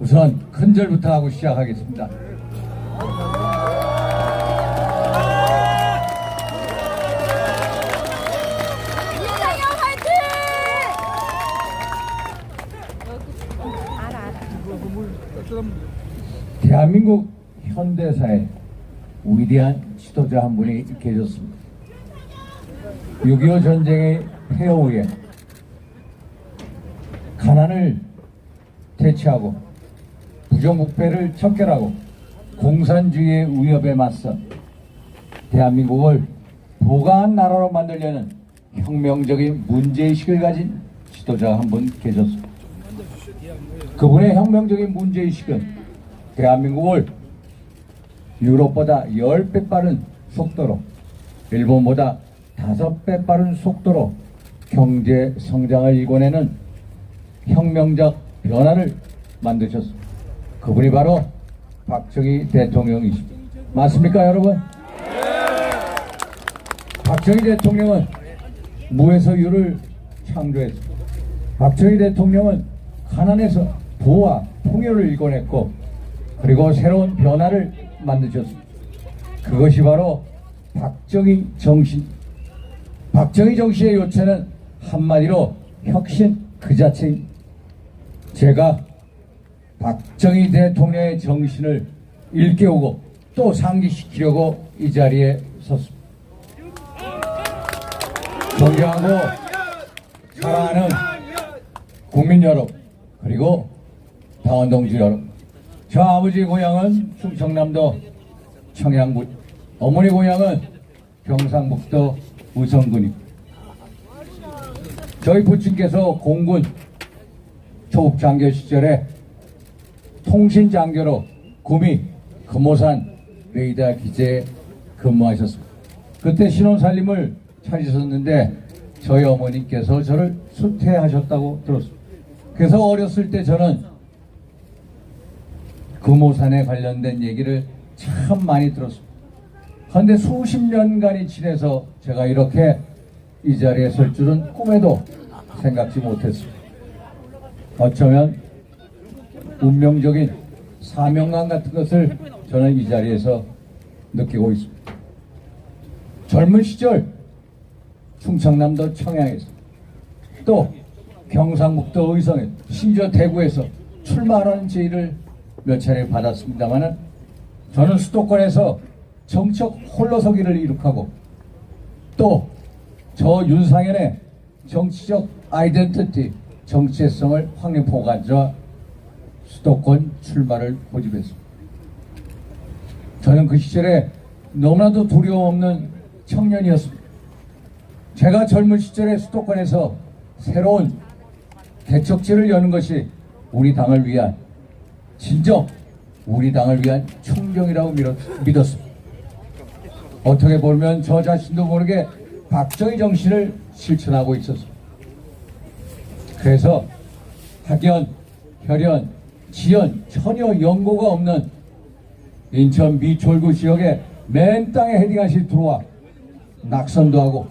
우선 큰절부터 하고 시작하겠습니다. 대한민국 현대사에 위대한 지도자 한 분이 계셨습니다. 6.25 전쟁의 폐허 후에 가난을 대체하고 부정부패를 척결하고 공산주의의 위협에 맞서 대한민국을 부강한 나라로 만들려는 혁명적인 문제의식을 가진 지도자 한 분 계셨습니다. 그분의 혁명적인 문제의식은 대한민국을 유럽보다 10배 빠른 속도로, 일본보다 5배 빠른 속도로 경제 성장을 이뤄내는 혁명적 변화를 만드셨습니다. 그분이 바로 박정희 대통령이십니다. 맞습니까, 여러분? 네. 박정희 대통령은 무에서 유를 창조했습니다. 박정희 대통령은 가난에서 부와 풍요를 이뤄냈고, 그리고 새로운 변화를 만드셨습니다. 그것이 바로 박정희 정신. 박정희 정신의 요체는 한마디로 혁신 그 자체입니다. 제가 박정희 대통령의 정신을 일깨우고 또 상기시키려고 이 자리에 섰습니다. 존경하고 사랑하는 국민 여러분, 그리고 당원 동지 여러분, 저 아버지 고향은 충청남도 청양군, 어머니 고향은 경상북도 의성군입니다. 저희 부친께서 공군 초급 장교 시절에 통신 장교로 구미 금오산 레이더 기지에 근무하셨습니다. 그때 신혼살림을 차리셨는데 저희 어머니께서 저를 수퇴하셨다고 들었습니다. 그래서 어렸을 때 저는 금오산에 관련된 얘기를 참 많이 들었습니다. 그런데 수십 년간이 지내서 제가 이렇게 이 자리에 설 줄은 꿈에도 생각지 못했습니다. 어쩌면 운명적인 사명감 같은 것을 저는 이 자리에서 느끼고 있습니다. 젊은 시절 충청남도 청양에서, 또 경상북도 의성에, 심지어 대구에서 출마하라는 제의를 몇 차례 받았습니다만, 저는 수도권에서 정책 홀로서기를 이룩하고 또 저 윤상현의 정치적 아이덴티티, 정체성을 확립하고 가져 수도권 출마를 고집했습니다. 저는 그 시절에 너무나도 두려움 없는 청년이었습니다. 제가 젊은 시절에 수도권에서 새로운 개척지를 여는 것이 우리 당을 위한, 진정 우리 당을 위한 충정이라고 믿었습니다. 어떻게 보면 저 자신도 모르게 박정희 정신을 실천하고 있었습니다. 그래서 학연, 혈연, 지연 전혀 연고가 없는 인천 미추홀구 지역에 맨 땅에 헤딩하시 들어와 낙선도 하고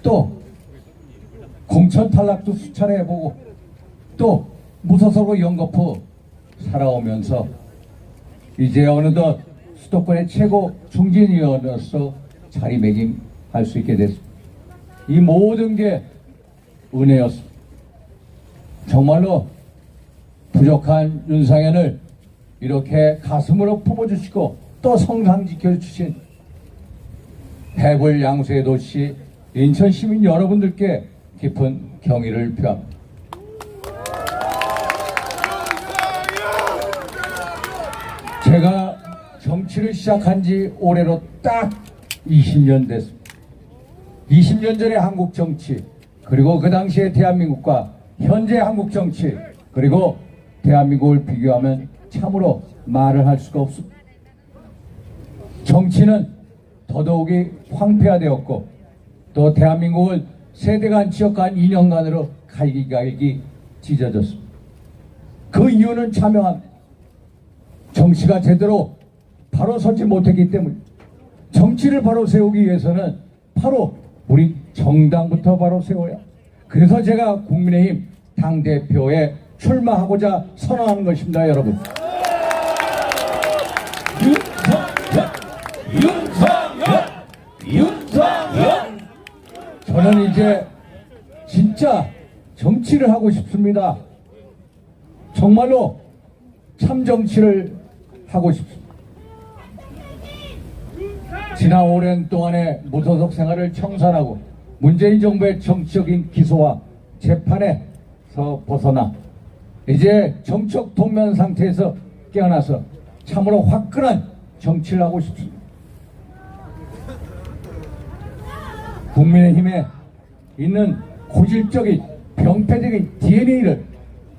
또 공천 탈락도 수차례 해보고 또 무소속으로 연거푸 살아오면서 이제 어느덧 수도권의 최고 중진위원으로서 자리매김할 수 있게 됐습니다. 이 모든 게 은혜였습니다. 정말로 부족한 윤상현을 이렇게 가슴으로 품어주시고 또 성상지켜주신 해골 양수의 도시 인천 시민 여러분들께 깊은 경의를 표합니다. 제가 정치를 시작한 지 올해로 딱 20년 됐습니다. 20년 전의 한국 정치, 그리고 그 당시의 대한민국과 현재 한국 정치, 그리고 대한민국을 비교하면 참으로 말을 할 수가 없습니다. 정치는 더더욱이 황폐화되었고 또 대한민국을 세대간 지역간 2년간으로 갈기갈기 찢어졌습니다. 그 이유는 자명합니다. 정치가 제대로 바로 서지 못했기 때문에, 정치를 바로 세우기 위해서는 바로 우리 정당부터 바로 세워야. 그래서 제가 국민의힘 당대표에 출마하고자 선언하는 것입니다, 여러분. 윤석열! 저는 이제 진짜 정치를 하고 싶습니다. 정말로 참 정치를 하고 싶습니다. 지난 오랜 동안의 무소속 생활을 청산하고 문재인 정부의 정치적인 기소와 재판에서 벗어나 이제 정책 동면 상태에서 깨어나서 참으로 화끈한 정치를 하고 싶습니다. 국민의힘에 있는 고질적인 병폐적인 DNA를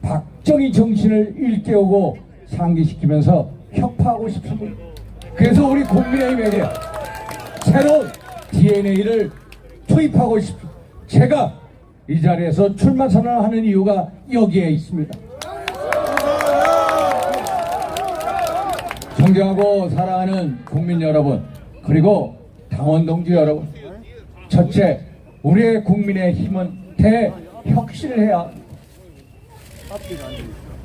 박정희 정신을 일깨우고 상기시키면서 혁파하고 싶습니다. 그래서 우리 국민의힘에게 새로운 DNA를 투입하고 싶습니다. 제가 이 자리에서 출마 선언하는 이유가 여기에 있습니다. 존경하고 사랑하는 국민 여러분, 그리고 당원 동지 여러분, 첫째, 우리의 국민의힘은 대혁신을 해야 합니다.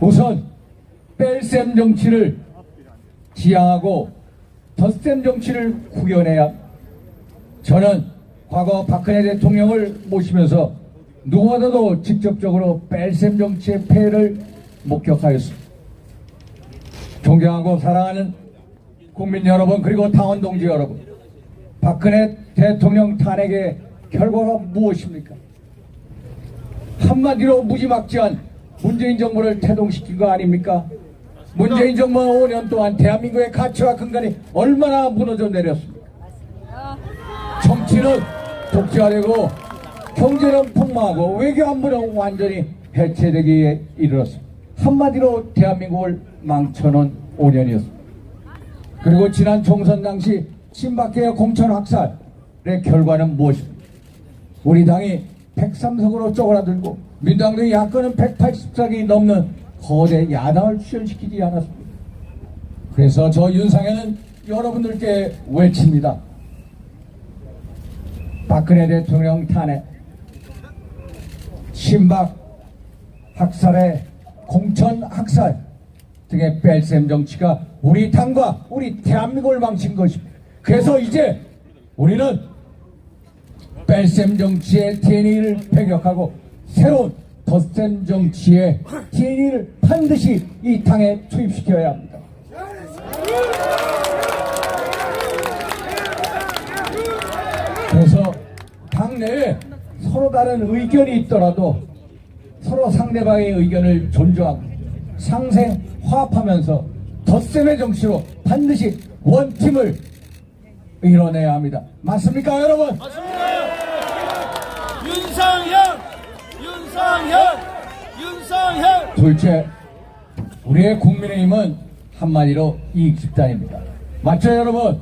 우선 뺄셈 정치를 지향하고 덧셈 정치를 구현해야 합니다. 저는 과거 박근혜 대통령을 모시면서 누구보다도 직접적으로 뺄셈 정치의 폐해를 목격하였습니다. 존경하고 사랑하는 국민 여러분, 그리고 당원 동지 여러분, 박근혜 대통령 탄핵의 결과가 무엇입니까? 한마디로 무지막지한 문재인 정부를 태동시킨 거 아닙니까? 문재인 정부는 5년 동안 대한민국의 가치와 근간이 얼마나 무너져 내렸습니까? 정치는 독재화되고 경제는 폭망하고 외교 안보는 완전히 해체되기에 이르렀습니다. 한마디로 대한민국을 망쳐놓은 5년이었습니다. 그리고 지난 총선 당시 친박계의 공천 확살의 결과는 무엇입니까? 우리 당이 103석으로 쪼그라들고 민주당도 야권은 180석이 넘는 거대 야당을 출연시키지 않았습니다. 그래서 저 윤상현은 여러분들께 외칩니다. 박근혜 대통령 탄핵, 친박 학살의 공천 학살 등의 뺄셈 정치가 우리 당과 우리 대한민국을 망친 것입니다. 그래서 이제 우리는 뺄셈 정치의 DNA를 배격하고 새로운 덧셈 정치의 DNA를 반드시 이 당에 투입시켜야 합니다. 그래서 당내에 서로 다른 의견이 있더라도 서로 상대방의 의견을 존중하고 상생화합하면서 덧셈의 정치로 반드시 원팀을 이뤄내야 합니다. 맞습니까, 여러분? 맞습니다. 윤석열. 둘째, 우리의 국민의힘은 한마디로 이익집단입니다. 맞죠, 여러분?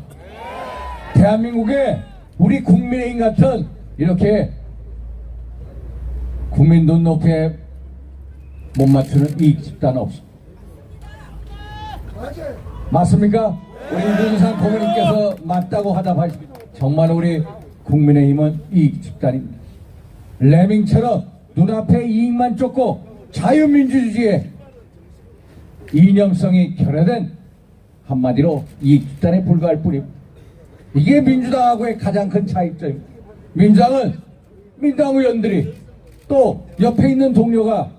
대한민국에 우리 국민의힘 같은 이렇게 국민 눈높이에 못 맞추는 이익집단은 없습니다. 맞습니까? 우리 윤상 고모님께서 맞다고 하답하십니다. 정말 우리 국민의힘은 이익집단입니다. 레밍처럼 눈앞에 이익만 쫓고 자유민주주의에 이념성이 결여된 한마디로 이익집단에 불과할 뿐입니다. 이게 민주당하고의 가장 큰 차이점입니다. 민주당은 민주당 의원들이 또 옆에 있는 동료가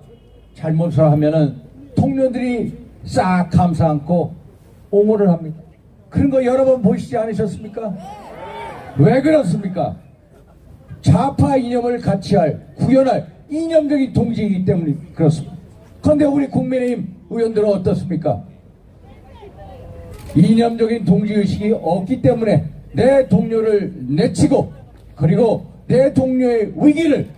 잘못을 하면은 동료들이 싹 감싸 안고 옹호를 합니다. 그런 거 여러 번 보시지 않으셨습니까? 왜 그렇습니까? 좌파 이념을 같이 구현할 이념적인 동지이기 때문에 그렇습니다. 그런데 우리 국민의힘 의원들은 어떻습니까? 이념적인 동지의식이 없기 때문에 내 동료를 내치고 그리고 내 동료의 위기를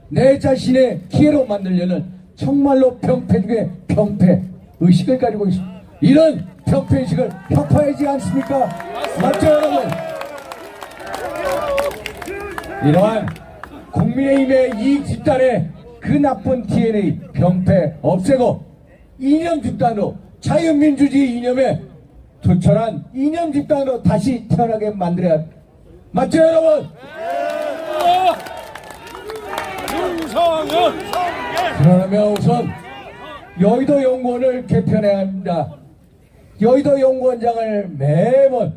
내 자신의 기회로 만들려는 정말로 병폐 의식을 가지고 있습니다. 이런 병폐의식을 혁파하지 않습니까? 맞죠, 여러분? 이러한 국민의힘의 이익 집단의 그 나쁜 DNA 병폐 없애고 이념 집단으로 자유민주주의 이념에 투철한 이념 집단으로 다시 태어나게 만들어야 합니다. 맞죠, 여러분? 윤석열. 그러면 우선 여의도 연구원을 개편해야 합니다. 여의도 연구원장을 매번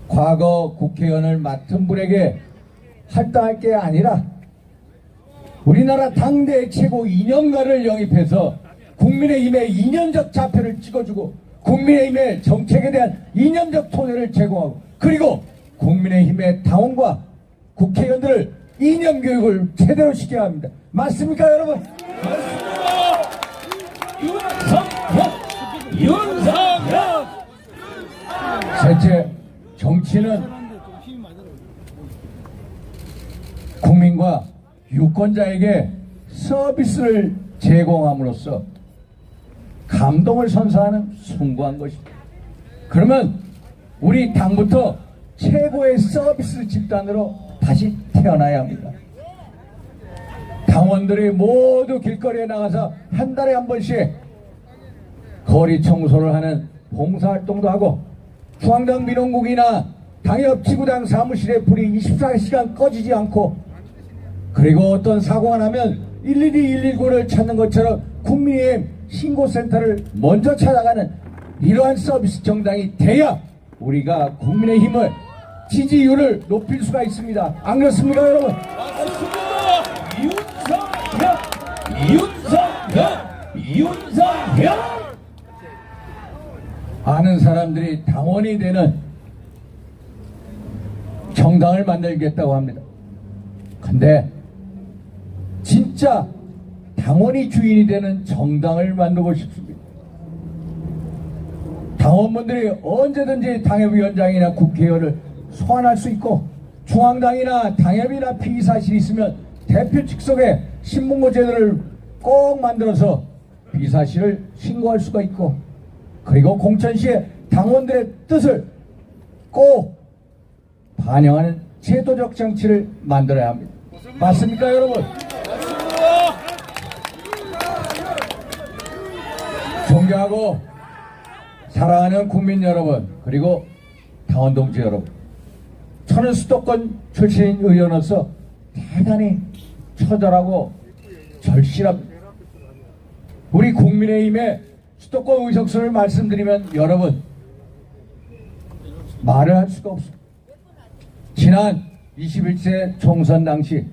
과거 국회의원을 맡은 분에게 할당할 게 아니라 우리나라 당대 최고 이념가를 영입해서 국민의힘의 이념적 좌표를 찍어주고 국민의힘의 정책에 대한 이념적 토대를 제공하고 그리고 국민의힘의 당원과 국회의원들을 이념 교육을 제대로 시켜야 합니다. 맞습니까, 여러분? 윤석열! 셋째, 정치는 국민과 유권자에게 서비스를 제공함으로써 감동을 선사하는 숭고한 것입니다. 그러면 우리 당부터 최고의 서비스 집단으로 다시 태어나야 합니다. 당원들이 모두 길거리에 나가서 한 달에 한 번씩 거리 청소를 하는 봉사활동도 하고 중앙당 민원국이나 당협 지구당 사무실에 불이 24시간 꺼지지 않고 그리고 어떤 사고가 나면 112, 119를 찾는 것처럼 국민의힘 신고센터를 먼저 찾아가는 이러한 서비스 정당이 돼야 우리가 국민의힘을 지지율을 높일 수가 있습니다. 안 그렇습니까, 여러분? 윤석열! 아는 사람들이 당원이 되는 정당을 만들겠다고 합니다. 근데 진짜 당원이 주인이 되는 정당을 만들고 싶습니다. 당원분들이 언제든지 당협위원장이나 국회의원을 소환할 수 있고 중앙당이나 당협이나 피의사실이 있으면 대표 직속에 신문고 제도를 꼭 만들어서 피의사실을 신고할 수가 있고 그리고 공천시에 당원들의 뜻을 꼭 반영하는 제도적 장치를 만들어야 합니다. 맞습니까, 여러분? 존경하고 사랑하는 국민 여러분 그리고 당원 동지 여러분, 저는 수도권 출신 의원으로서 대단히 처절하고 절실합니다. 우리 국민의힘의 수도권 의석수를 말씀드리면 여러분 말을 할 수가 없습니다. 지난 21세 총선 당시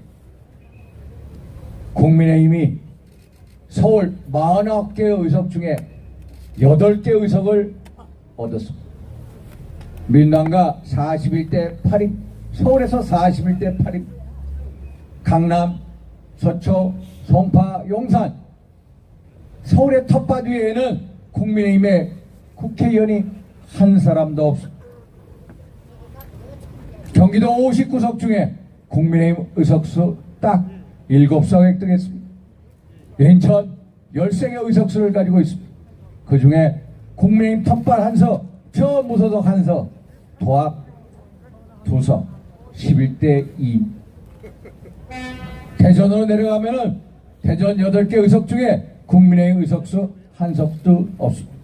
국민의힘이 서울 49개 의석 중에 8개 의석을 얻었습니다. 민당과 41대 8임, 서울에서 41대 8임, 강남, 서초, 송파, 용산, 서울의 텃밭 위에는 국민의힘의 국회의원이 한 사람도 없습니다. 경기도 59석 중에 국민의힘 의석수 딱 7석 획득했습니다. 인천 13개 의석수를 가지고 있습니다. 그 중에 국민의힘 텃밭 한석, 저 무소속 한석, 도합 2석, 11대 2. 대전으로 내려가면은 대전 8개 의석 중에 국민의힘 의석수 한석도 없습니다.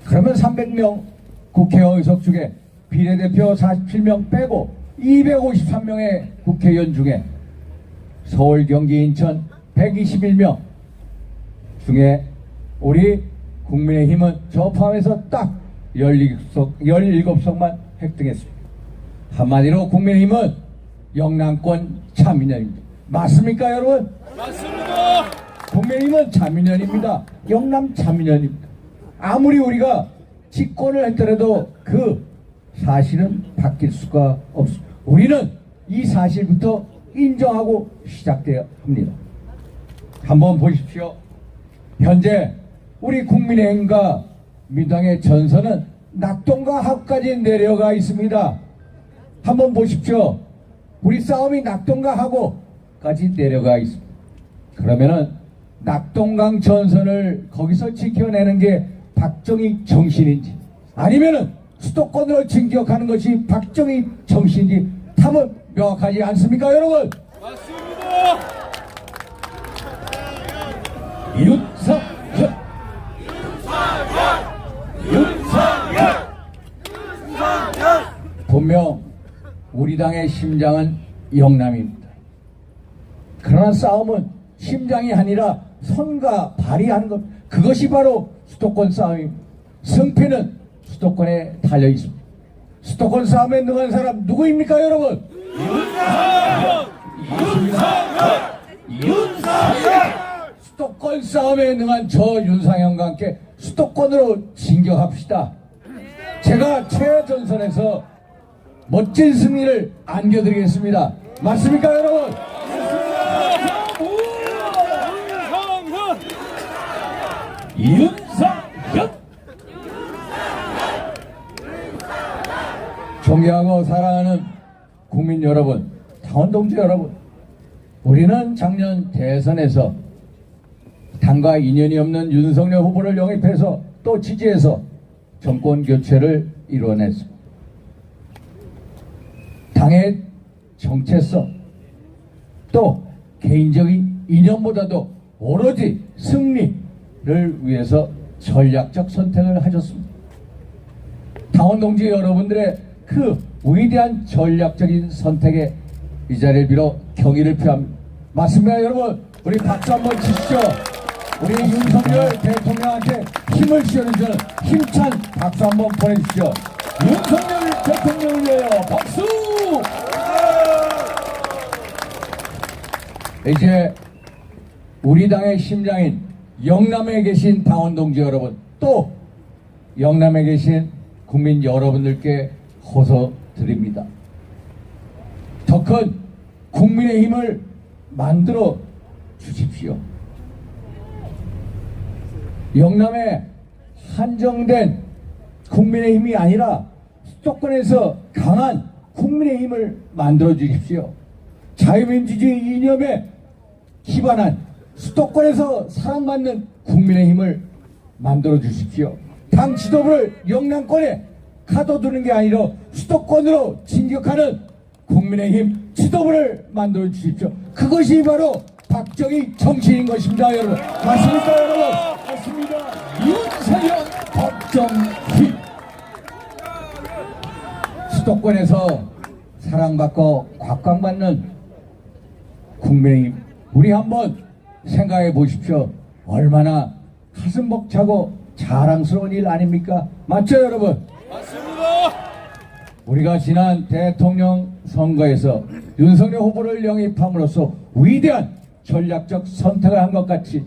그러면 300명 국회의원 의석 중에 비례대표 47명 빼고 253명의 국회의원 중에 서울, 경기, 인천 121명 중에 우리 국민의힘은 저 포함해서 딱 17석만 획득했습니다. 한마디로 국민의힘은 영남권 자민련입니다. 맞습니까, 여러분? 맞습니다. 국민의힘은 자민련입니다. 영남 자민련입니다. 아무리 우리가 집권을 했더라도 그 사실은 바뀔 수가 없습니다. 우리는 이 사실부터 인정하고 시작돼야 합니다. 한번 보십시오. 현재 우리 국민의힘과 민주당의 전선은 낙동강 하구까지 내려가 있습니다. 한번 보십시오. 우리 싸움이 낙동강 하구까지 내려가 있습니다. 그러면은 낙동강 전선을 거기서 지켜내는 게 박정희 정신인지 아니면은 수도권으로 진격하는 것이 박정희 정신인지 답은 명확하지 않습니까, 여러분? 맞습니다. 윤석열! 분명 우리 당의 심장은 영남입니다. 그러나 싸움은 심장이 아니라 선과 발휘하는 것, 그것이 바로 수도권 싸움입니다. 승패는 수도권에 달려 있습니다. 수도권 싸움에 능한 사람 누구입니까, 여러분? 윤상현! 수도권 싸움에 능한 저 윤상현과 함께 수도권으로 진격합시다. 제가 최전선에서 멋진 승리를 안겨드리겠습니다. 맞습니까, 여러분? 윤상현! 존경하고 사랑하는 국민 여러분, 당원 동지 여러분, 우리는 작년 대선에서 당과 인연이 없는 윤석열 후보를 영입해서 또 지지해서 정권 교체를 이뤄냈습니다. 당의 정체성, 또 개인적인 이념보다도 오로지 승리를 위해서 전략적 선택을 하셨습니다. 당원 동지 여러분들의 그 위대한 전략적인 선택에 이 자리를 빌어 경의를 표합니다. 맞습니다, 여러분? 우리 박수 한번 치시죠. 우리 윤석열 대통령한테 힘을 실어주시는 힘찬 박수 한번 보내주시죠. 윤석열 대통령을 위하여 박수! 이제 우리 당의 심장인 영남에 계신 당원 동지 여러분, 또 영남에 계신 국민 여러분들께 호소드립니다. 더 큰 국민의힘을 만들어 주십시오. 영남에 한정된 국민의힘이 아니라 수도권에서 강한 국민의힘을 만들어 주십시오. 자유민주주의 이념에 기반한 수도권에서 사랑받는 국민의힘을 만들어 주십시오. 당 지도부를 영남권에 가둬두는 게 아니라 수도권으로 진격하는 국민의힘 지도부를 만들어 주십시오. 그것이 바로 박정희 정치인인 것입니다, 여러분. 맞습니까, 여러분? 맞습니다. 윤석열 박정희. 수도권에서 사랑받고 곽광받는 국민의힘, 우리 한번 생각해 보십시오. 얼마나 가슴 벅차고 자랑스러운 일 아닙니까? 맞죠, 여러분? 맞습니다. 우리가 지난 대통령 선거에서 윤석열 후보를 영입함으로써 위대한 전략적 선택을 한 것 같이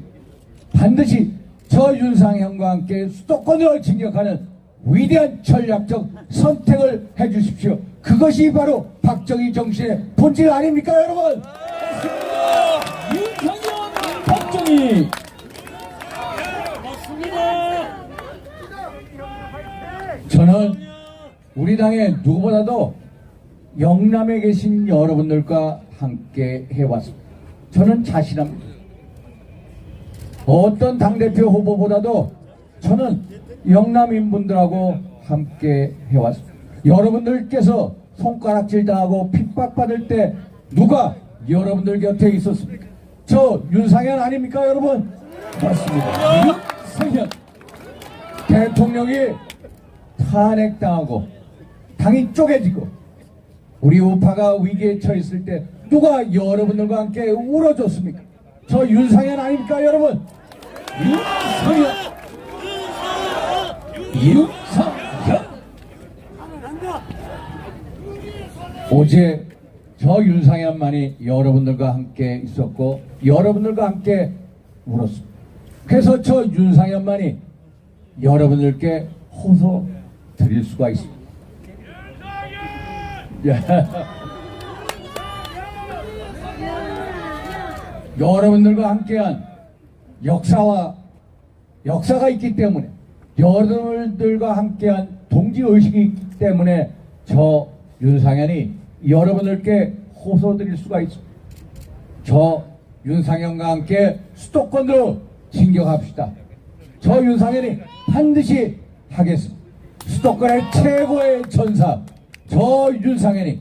반드시 저 윤상현과 함께 수도권으로 진격하는 위대한 전략적 선택을 해 주십시오. 그것이 바로 박정희 정신의 본질 아닙니까, 여러분? 맞습니다. 윤상현 박정희. 맞습니다. 저는 우리 당의 누구보다도 영남에 계신 여러분들과 함께 해왔습니다. 저는 자신합니다. 어떤 당대표 후보보다도 저는 영남인분들하고 함께 해왔습니다. 여러분들께서 손가락질 당하고 핍박받을 때 누가 여러분들 곁에 있었습니까? 저 윤상현 아닙니까, 여러분? 맞습니다. 윤상현 대통령이 탄핵당하고 당이 쪼개지고 우리 우파가 위기에 처했을 때 누가 여러분들과 함께 울어줬습니까? 저 윤상현 아닙니까, 여러분? 윤상현. 어제 저 윤상현만이 여러분들과 함께 있었고 여러분들과 함께 울었습니다. 그래서 저 윤상현만이 여러분들께 호소 드릴 수가 있습니다. 여러분들과 함께한 역사가 있기 때문에, 여러분들과 함께한 동지의식이 있기 때문에 저 윤상현이 여러분들께 호소드릴 수가 있습니다. 저 윤상현과 함께 수도권으로 진격합시다. 저 윤상현이 반드시 하겠습니다. 수도권의 최고의 전사 저 윤상현이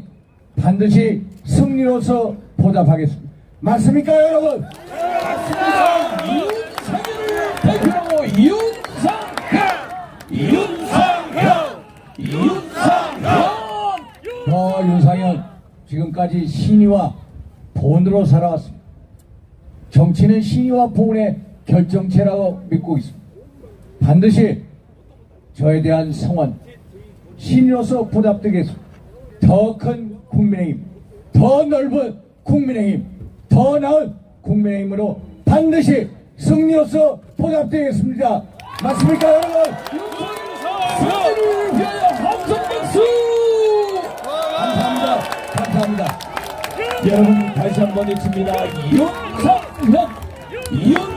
반드시 승리로서 보답하겠습니다. 맞습니까, 여러분? 맞습니다. 윤상현을 대표하고 윤상현. 저 윤상현 지금까지 신의와 본으로 살아왔습니다. 정치는 신의와 보훈의 결정체라고 믿고 있습니다. 반드시 저에 대한 성원, 신으로서 보답되겠습니다. 더 큰 국민의힘, 더 넓은 국민의힘, 더 나은 국민의힘으로 반드시 승리로서 보답되겠습니다. 맞습니까, 여러분? 승리를 위하여 함성박수! 감사합니다. 감사합니다. 여러분 다시 한번 외칩니다. 윤석열!